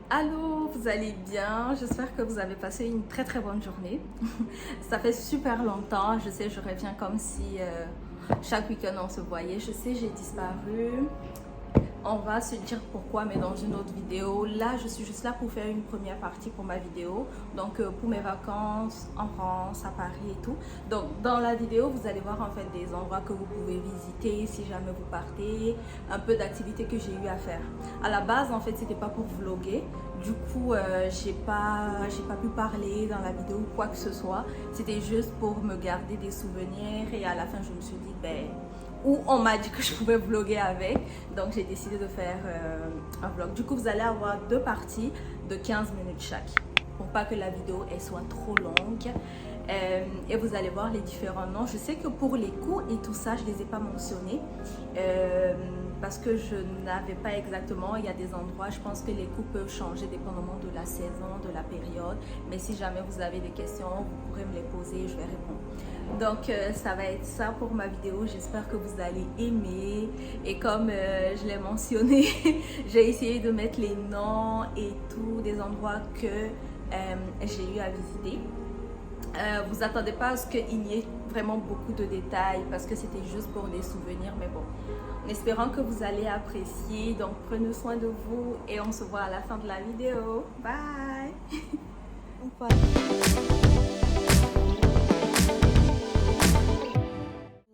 Allô, vous allez bien? J'espère que vous avez passé une très bonne journée. Ça fait super longtemps, je sais, je reviens comme si chaque week-end on se voyait. Je sais, j'ai disparu. On va se dire pourquoi, mais dans une autre vidéo. Là, je suis juste là pour faire une première partie pour ma vidéo. Donc, pour mes vacances en France, à Paris et tout. Donc, dans la vidéo, vous allez voir en fait des endroits que vous pouvez visiter si jamais vous partez. Un peu d'activités que j'ai eu à faire. À la base, en fait, c'était pas pour vlogger. Du coup, j'ai pas pu parler dans la vidéo ou quoi que ce soit. C'était juste pour me garder des souvenirs. Et à la fin, je me suis dit, ben où on m'a dit que je pouvais vlogger avec. Donc j'ai décidé de faire un vlog. Du coup, vous allez avoir deux parties de 15 minutes chaque pour pas que la vidéo elle soit trop longue. Et vous allez voir les différents noms. Je sais que pour les coûts et tout ça, je ne les ai pas mentionnés parce que je n'avais pas exactement. Il y a des endroits, je pense que les coûts peuvent changer dépendamment de la saison, de la période. Mais si jamais vous avez des questions, vous pourrez me les poser, je vais répondre. Donc ça va être ça pour ma vidéo, j'espère que vous allez aimer et comme je l'ai mentionné, j'ai essayé de mettre les noms et tout des endroits que j'ai eu à visiter. Vous attendez pas à ce qu'il n'y ait vraiment beaucoup de détails parce que c'était juste pour des souvenirs, mais bon, en espérant que vous allez apprécier. Donc prenez soin de vous et on se voit à la fin de la vidéo. Bye.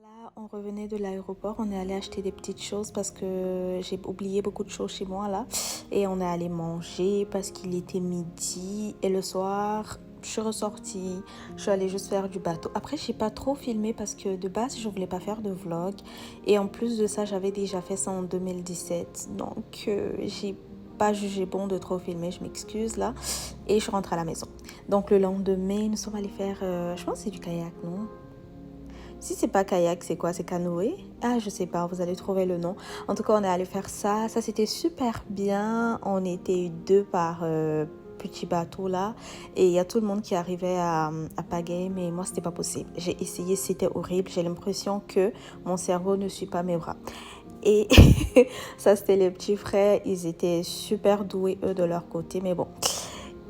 Là, on revenait de l'aéroport, on est allé acheter des petites choses parce que j'ai oublié beaucoup de choses chez moi là. Et on est allé manger parce qu'il était midi. Et le soir, je suis ressortie, je suis allée juste faire du bateau. Après, je n'ai pas trop filmé parce que de base, je ne voulais pas faire de vlog. Et en plus de ça, j'avais déjà fait ça en 2017. Donc, j'ai pas jugé bon de trop filmer, je m'excuse là. Et je rentre à la maison. Donc, le lendemain, nous sommes allés faire, je pense que c'est du kayak, non? Si c'est pas kayak, c'est quoi? C'est canoë? Ah, je sais pas, vous allez trouver le nom. En tout cas, on est allé faire ça. Ça, c'était super bien. On était deux par petit bateau là. Et il y a tout le monde qui arrivait à pagaie, mais moi, c'était pas possible. J'ai essayé, c'était horrible. J'ai l'impression que mon cerveau ne suit pas mes bras. Et ça, c'était les petits frères. Ils étaient super doués, eux, de leur côté. Mais bon.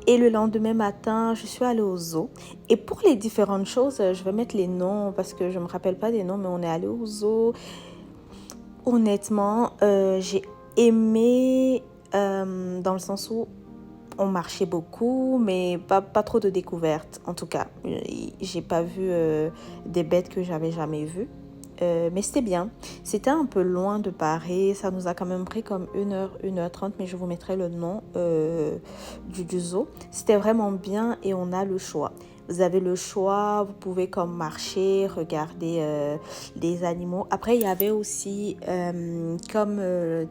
Et le lendemain matin, je suis allée au zoo. Et pour les différentes choses, je vais mettre les noms parce que je ne me rappelle pas des noms, mais on est allé au zoo. Honnêtement, j'ai aimé dans le sens où on marchait beaucoup, mais pas trop de découvertes. En tout cas, j'ai pas vu des bêtes que j'avais jamais vues. Mais c'était bien. C'était un peu loin de Paris. Ça nous a quand même pris comme 1 heure 30, mais je vous mettrai le nom du zoo. C'était vraiment bien et on a le choix. Vous avez le choix, vous pouvez comme marcher, regarder les animaux. Après, il y avait aussi comme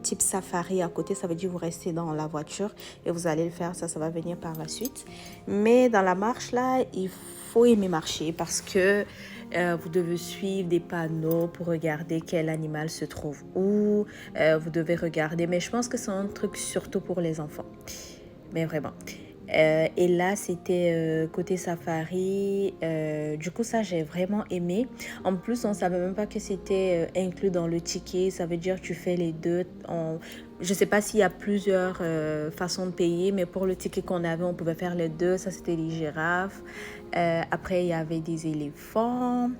type safari à côté. Ça veut dire vous restez dans la voiture et vous allez le faire. Ça va venir par la suite. Mais dans la marche là, il faut aimer marcher parce que vous devez suivre des panneaux pour regarder quel animal se trouve où. Vous devez regarder. Mais je pense que c'est un truc surtout pour les enfants. Mais vraiment. Et là, c'était côté safari. Du coup, ça, j'ai vraiment aimé. En plus, on ne savait même pas que c'était inclus dans le ticket. Ça veut dire que tu fais les deux. Je ne sais pas s'il y a plusieurs façons de payer, mais pour le ticket qu'on avait, on pouvait faire les deux. Ça, c'était les girafes. Après, il y avait des éléphants.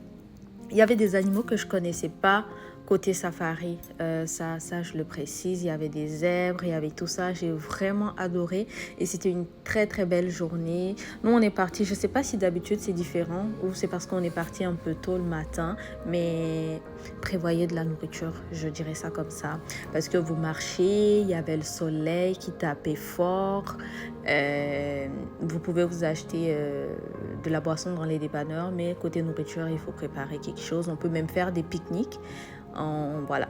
Il y avait des animaux que je ne connaissais pas côté safari. Ça, je le précise. Il y avait des zèbres, il y avait tout ça. J'ai vraiment adoré et c'était une très belle journée. Nous, on est parti. Je ne sais pas si d'habitude c'est différent ou c'est parce qu'on est parti un peu tôt le matin, mais prévoyez de la nourriture, je dirais ça comme ça. Parce que vous marchez, il y avait le soleil qui tapait fort. Vous pouvez vous acheter de la boisson dans les dépanneurs, mais côté nourriture, il faut préparer quelque chose. On peut même faire des pique-niques. Voilà.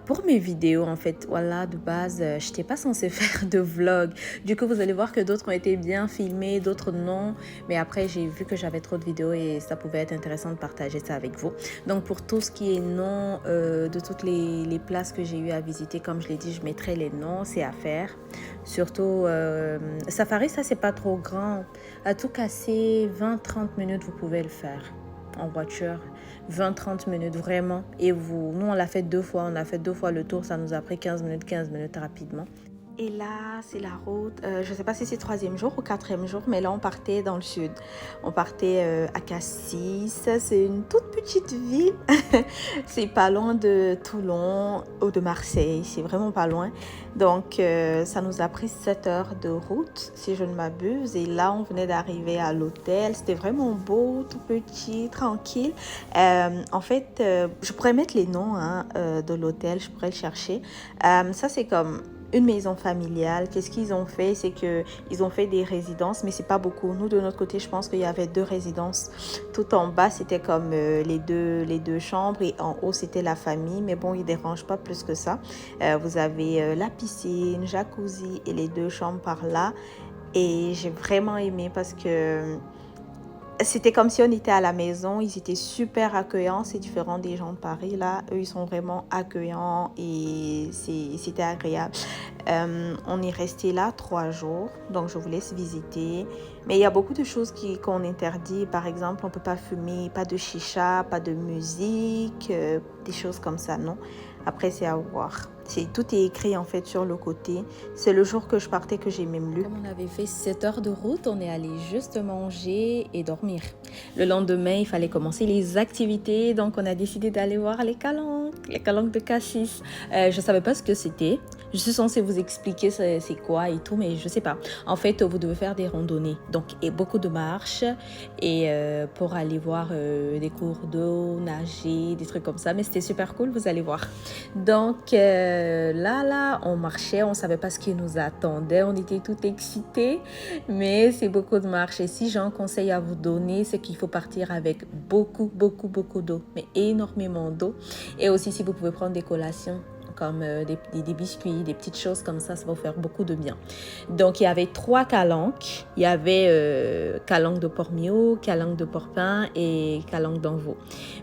Pour mes vidéos, en fait, voilà, de base, je n'étais pas censée faire de vlog. Du coup, vous allez voir que d'autres ont été bien filmés, d'autres non. Mais après, j'ai vu que j'avais trop de vidéos et ça pouvait être intéressant de partager ça avec vous. Donc, pour tout ce qui est nom de toutes les places que j'ai eu à visiter, comme je l'ai dit, je mettrai les noms, c'est à faire. Surtout, Safari, ça, c'est pas trop grand. À tout casser, 20-30 minutes, vous pouvez le faire en voiture. 20-30 minutes vraiment. Et nous, on l'a fait 2 fois. On a fait 2 fois le tour. Ça nous a pris 15 minutes rapidement. Et là, c'est la route. Je ne sais pas si c'est 3e jour ou 4e jour, mais là, on partait dans le sud. On partait à Cassis. C'est une toute petite ville. C'est pas loin de Toulon ou de Marseille. C'est vraiment pas loin. Donc, ça nous a pris 7 heures de route, si je ne m'abuse. Et là, on venait d'arriver à l'hôtel. C'était vraiment beau, tout petit, tranquille. En fait, je pourrais mettre les noms de l'hôtel. Je pourrais le chercher. Ça, c'est comme une maison familiale. Qu'est-ce qu'ils ont fait? C'est qu'ils ont fait des résidences, mais c'est pas beaucoup. Nous, de notre côté, je pense qu'il y avait 2 résidences. Tout en bas, c'était comme les deux chambres et en haut, c'était la famille. Mais bon, ils ne dérangent pas plus que ça. Vous avez la piscine, jacuzzi et les 2 chambres par là. Et j'ai vraiment aimé parce que c'était comme si on était à la maison. Ils étaient super accueillants. C'est différent des gens de Paris. Là, eux, ils sont vraiment accueillants et c'était agréable. On est resté là 3 jours. Donc, je vous laisse visiter. Mais il y a beaucoup de choses qu'on interdit. Par exemple, on ne peut pas fumer, pas de chicha, pas de musique, des choses comme ça, non. Après, c'est à voir. Tout est écrit en fait sur le côté. C'est le jour que je partais que j'ai même lu. Comme on avait fait 7 heures de route, on est allé juste manger et dormir. Le lendemain, il fallait commencer les activités. Donc, on a décidé d'aller voir les calanques de Cassis. Je ne savais pas ce que c'était. Je suis censée vous expliquer c'est quoi et tout, mais je ne sais pas. En fait, vous devez faire des randonnées. Donc, et beaucoup de marches et pour aller voir des cours d'eau, nager, des trucs comme ça. Mais c'était super cool, vous allez voir. Donc, là, on marchait, on ne savait pas ce qui nous attendait. On était tout excités, mais c'est beaucoup de marches. Et si j'ai un conseil à vous donner, c'est qu'il faut partir avec beaucoup d'eau, mais énormément d'eau. Et aussi, si vous pouvez prendre des collations, comme des biscuits, des petites choses comme ça va vous faire beaucoup de bien. Donc, il y avait 3 calanques. Il y avait calanque de Pormio, calanque de Porpin et calanque d'Envaux.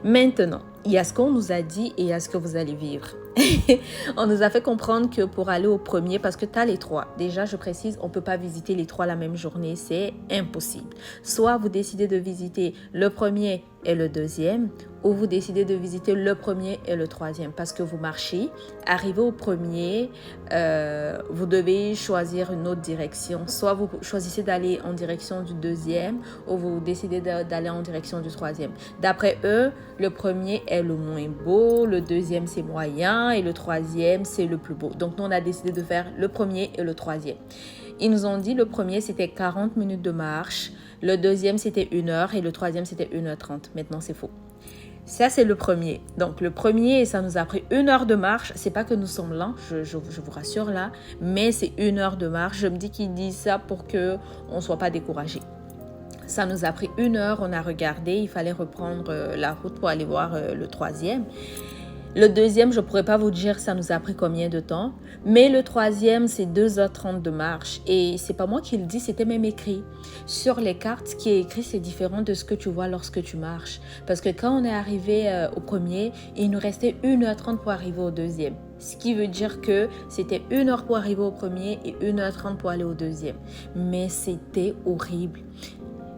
Maintenant, il y a ce qu'on nous a dit et il y a ce que vous allez vivre. On nous a fait comprendre que pour aller au premier, parce que tu as les 3. Déjà, je précise, on ne peut pas visiter les 3 la même journée. C'est impossible. Soit vous décidez de visiter le premier et le deuxième, ou vous décidez de visiter le premier et le troisième parce que vous marchez. Arrivé au premier, vous devez choisir une autre direction. Soit vous choisissez d'aller en direction du deuxième ou vous décidez d'aller en direction du troisième. D'après eux, le premier est le moins beau, le deuxième c'est moyen et le troisième c'est le plus beau. Donc nous on a décidé de faire le premier et le troisième. Ils nous ont dit le premier c'était 40 minutes de marche, le deuxième c'était 1 heure et le troisième c'était 1h30. Maintenant c'est faux. Ça, c'est le premier. Donc, le premier, ça nous a pris 1 heure de marche. C'est pas que nous sommes lents, je vous rassure là, mais c'est 1 heure de marche. Je me dis qu'ils disent ça pour qu'on ne soit pas découragé. Ça nous a pris 1 heure, on a regardé, il fallait reprendre la route pour aller voir le troisième. Le deuxième, je ne pourrais pas vous dire ça nous a pris combien de temps, mais le troisième, c'est 2h30 de marche. Et c'est pas moi qui le dis, c'était même écrit. Sur les cartes, ce qui est écrit, c'est différent de ce que tu vois lorsque tu marches. Parce que quand on est arrivé au premier, il nous restait 1h30 pour arriver au deuxième. Ce qui veut dire que c'était 1 heure pour arriver au premier et 1h30 pour aller au deuxième. Mais c'était horrible.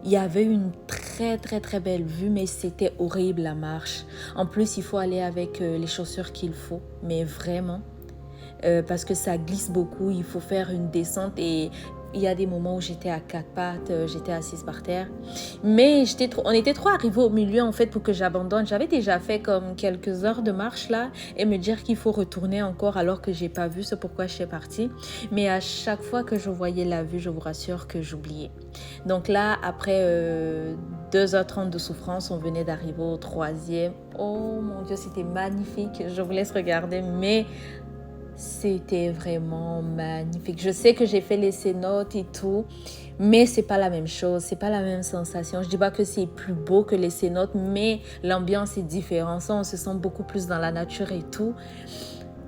Il y avait une très belle vue, mais c'était horrible la marche. En plus, il faut aller avec les chaussures qu'il faut, mais vraiment, parce que ça glisse beaucoup. Il faut faire une descente et il y a des moments où j'étais à 4 pattes, j'étais assise par terre. Mais on était trop arrivés au milieu en fait pour que j'abandonne. J'avais déjà fait comme quelques heures de marche là et me dire qu'il faut retourner encore alors que j'ai pas vu, c'est pourquoi je suis partie. Mais à chaque fois que je voyais la vue, je vous rassure que j'oubliais. Donc là, après 2h30 de souffrance, on venait d'arriver au troisième. Oh mon Dieu, c'était magnifique. Je vous laisse regarder, mais c'était vraiment magnifique. Je sais que j'ai fait les cénotes et tout, mais c'est pas la même chose, c'est pas la même sensation. Je dis pas que c'est plus beau que les cénotes, mais l'ambiance est différente. Ça, on se sent beaucoup plus dans la nature et tout.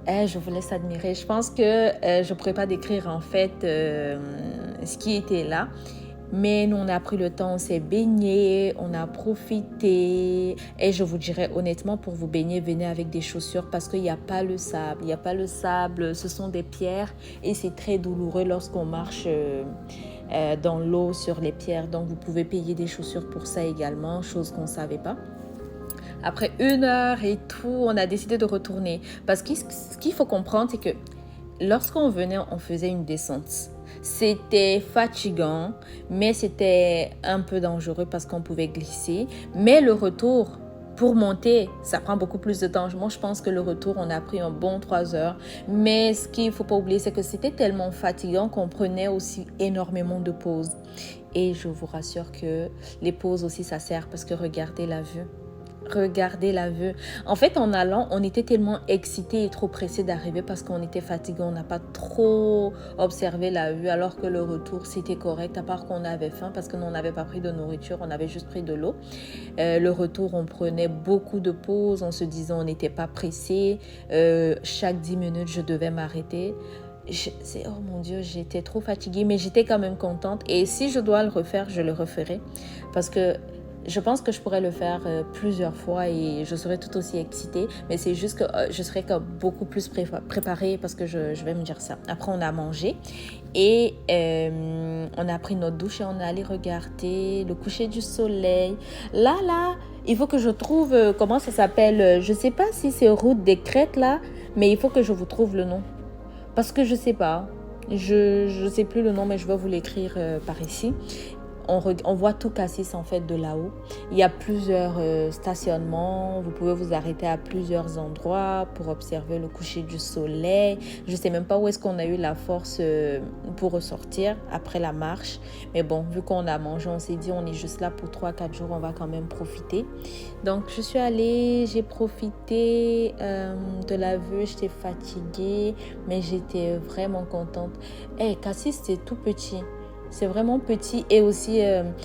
Je vous laisse admirer. Je pense que je pourrais pas décrire en fait ce qui était là. Mais nous, on a pris le temps, on s'est baigné, on a profité. Et je vous dirais honnêtement, pour vous baigner, venez avec des chaussures parce qu'il n'y a pas le sable. Il n'y a pas le sable, ce sont des pierres et c'est très douloureux lorsqu'on marche dans l'eau sur les pierres. Donc, vous pouvez payer des chaussures pour ça également, chose qu'on ne savait pas. Après 1 heure et tout, on a décidé de retourner. Parce que ce qu'il faut comprendre, c'est que lorsqu'on venait, on faisait une descente. C'était fatigant, mais c'était un peu dangereux parce qu'on pouvait glisser. Mais le retour, pour monter, ça prend beaucoup plus de temps. Moi, je pense que le retour, on a pris un bon 3 heures. Mais ce qu'il ne faut pas oublier, c'est que c'était tellement fatigant qu'on prenait aussi énormément de pauses. Et je vous rassure que les pauses aussi, ça sert parce que regardez la vue. Regardez la vue. En fait, en allant, on était tellement excités et trop pressés d'arriver parce qu'on était fatigués. On n'a pas trop observé la vue, alors que le retour, c'était correct, à part qu'on avait faim parce que nous, on n'avait pas pris de nourriture, on avait juste pris de l'eau. Le retour, on prenait beaucoup de pauses, on se disait on n'était pas pressés. Chaque 10 minutes, je devais m'arrêter. Oh mon Dieu, j'étais trop fatiguée, mais j'étais quand même contente. Et si je dois le refaire, je le referai parce que je pense que je pourrais le faire plusieurs fois et je serais tout aussi excitée. Mais c'est juste que je serais comme beaucoup plus préparée parce que je vais me dire ça. Après, on a mangé et on a pris notre douche et on est allé regarder le coucher du soleil. Là, il faut que je trouve, comment ça s'appelle. Je ne sais pas si c'est Route des Crêtes là, mais il faut que je vous trouve le nom. Parce que je ne sais pas. Je ne sais plus le nom, mais je vais vous l'écrire par ici. On voit tout Cassis en fait de là-haut. Il y a plusieurs stationnements. Vous pouvez vous arrêter à plusieurs endroits pour observer le coucher du soleil. Je ne sais même pas où est-ce qu'on a eu la force pour ressortir après la marche. Mais bon, vu qu'on a mangé, on s'est dit on est juste là pour 3-4 jours, on va quand même profiter. Donc je suis allée, j'ai profité de la vue. J'étais fatiguée, mais j'étais vraiment contente. Cassis, c'est tout petit. C'est vraiment petit et aussi,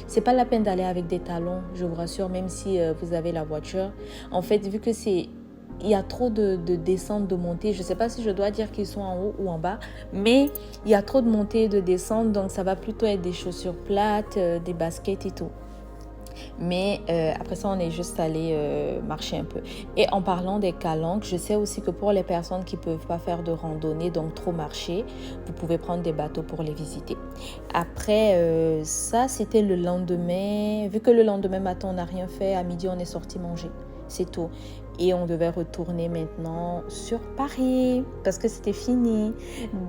c'est pas la peine d'aller avec des talons, je vous rassure, même si vous avez la voiture. En fait, vu que il y a trop de descentes, de montées, je sais pas si je dois dire qu'ils sont en haut ou en bas, mais il y a trop de montées et de descentes, donc ça va plutôt être des chaussures plates, des baskets et tout. Mais après ça, on est juste allé marcher un peu. Et en parlant des calanques, je sais aussi que pour les personnes qui ne peuvent pas faire de randonnée, donc trop marcher, vous pouvez prendre des bateaux pour les visiter. Après ça, c'était le lendemain. Vu que le lendemain matin, on n'a rien fait, à midi, on est sorti manger. C'est tout. Et on devait retourner maintenant sur Paris parce que c'était fini.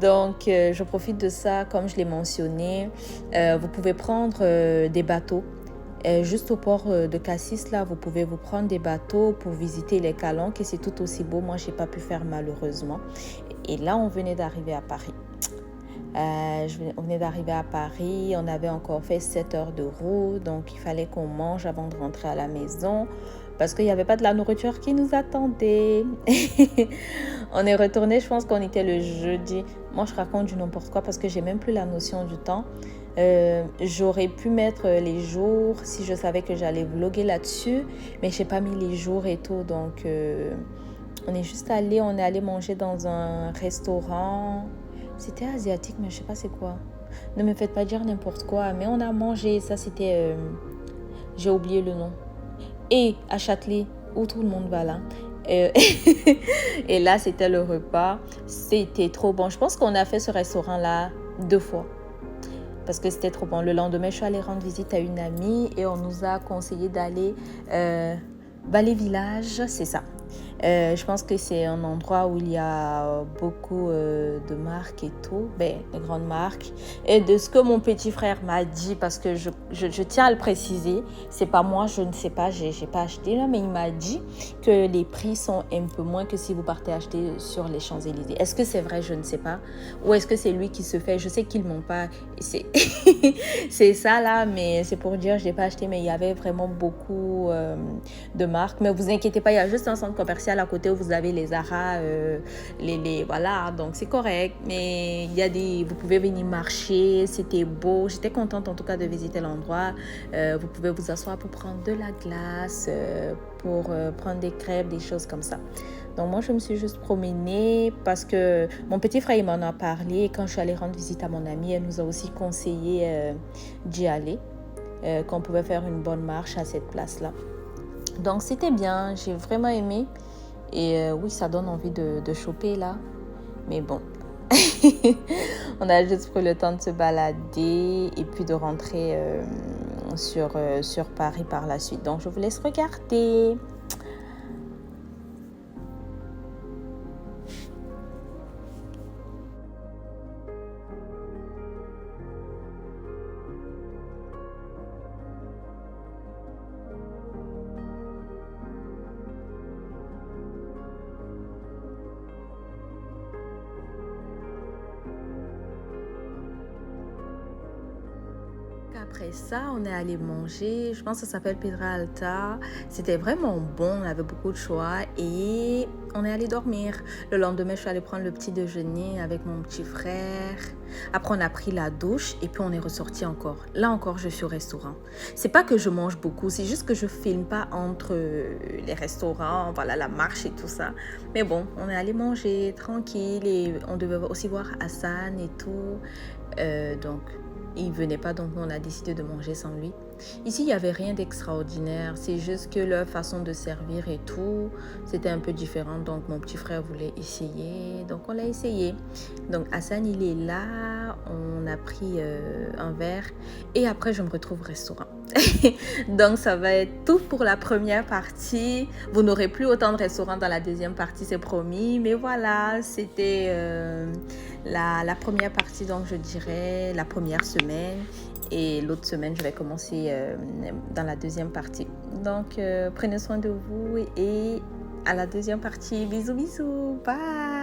Donc, je profite de ça, comme je l'ai mentionné. Vous pouvez prendre des bateaux. Juste au port de Cassis, là, vous pouvez vous prendre des bateaux pour visiter les calanques et c'est tout aussi beau. Moi, je n'ai pas pu faire malheureusement. Et là, on venait d'arriver à Paris. On venait d'arriver à Paris, on avait encore fait 7 heures de route, donc il fallait qu'on mange avant de rentrer à la maison parce qu'il n'y avait pas de la nourriture qui nous attendait. On est retourné, je pense qu'on était le jeudi. Moi, je raconte du n'importe quoi parce que j'ai même plus la notion du temps. J'aurais pu mettre les jours si je savais que j'allais vlogger là-dessus, mais j'ai pas mis les jours et tout, donc on est allé manger dans un restaurant. C'était asiatique, mais je sais pas c'est quoi. Ne me faites pas dire n'importe quoi, mais on a mangé. Ça, c'était... j'ai oublié le nom. Et à Châtelet, où tout le monde va là. Et là, c'était le repas. C'était trop bon. Je pense qu'on a fait ce restaurant-là 2 fois. Parce que c'était trop bon. Le lendemain, je suis allée rendre visite à une amie et on nous a conseillé d'aller Ballet Village, c'est ça. Je pense que c'est un endroit où il y a beaucoup de marques et tout, de grandes marques. Et de ce que mon petit frère m'a dit, parce que je tiens à le préciser, c'est pas moi, je ne sais pas, j'ai pas acheté là, mais il m'a dit que les prix sont un peu moins que si vous partez acheter sur les Champs-Élysées. Est-ce que c'est vrai? Je ne sais pas. Ou est-ce que c'est lui qui se fait? Je sais qu'ils m'ont pas... C'est ça là, mais c'est pour dire, je n'ai pas acheté, mais il y avait vraiment beaucoup de marques. Mais vous inquiétez pas, il y a juste un centre commercial à côté où vous avez les Zara, voilà, donc c'est correct. Mais vous pouvez venir marcher, c'était beau. J'étais contente en tout cas de visiter l'endroit. Vous pouvez vous asseoir pour prendre de la glace, pour prendre des crêpes, des choses comme ça. Donc moi, je me suis juste promenée parce que mon petit frère, il m'en a parlé. Et quand je suis allée rendre visite à mon amie, elle nous a aussi conseillé d'y aller, qu'on pouvait faire une bonne marche à cette place-là. Donc c'était bien, j'ai vraiment aimé. Et oui, ça donne envie de choper là. Mais bon, on a juste pris le temps de se balader et puis de rentrer sur Paris par la suite. Donc je vous laisse regarder. après ça, on est allé manger. Je pense que ça s'appelle Pedra Alta. C'était vraiment bon. On avait beaucoup de choix. Et on est allé dormir. Le lendemain, je suis allée prendre le petit déjeuner avec mon petit frère. Après, on a pris la douche. Et puis, on est ressorti encore. Là encore, je suis au restaurant. C'est pas que je mange beaucoup. C'est juste que je filme pas entre les restaurants. Voilà, la marche et tout ça. Mais bon, on est allé manger tranquille. Et on devait aussi voir Hassan et tout. Donc, il venait pas, donc on a décidé de manger sans lui. Ici, il n'y avait rien d'extraordinaire. C'est juste que leur façon de servir et tout, c'était un peu différent. Donc, mon petit frère voulait essayer. Donc, on l'a essayé. Donc, Hassan, il est là. On a pris un verre. Et après, je me retrouve au restaurant. Donc, ça va être tout pour la première partie. Vous n'aurez plus autant de restaurants dans la deuxième partie, c'est promis. Mais voilà, c'était la première partie, donc je dirais la première semaine. Et l'autre semaine, je vais commencer dans la deuxième partie. Donc, prenez soin de vous et à la deuxième partie. Bisous, bisous. Bye.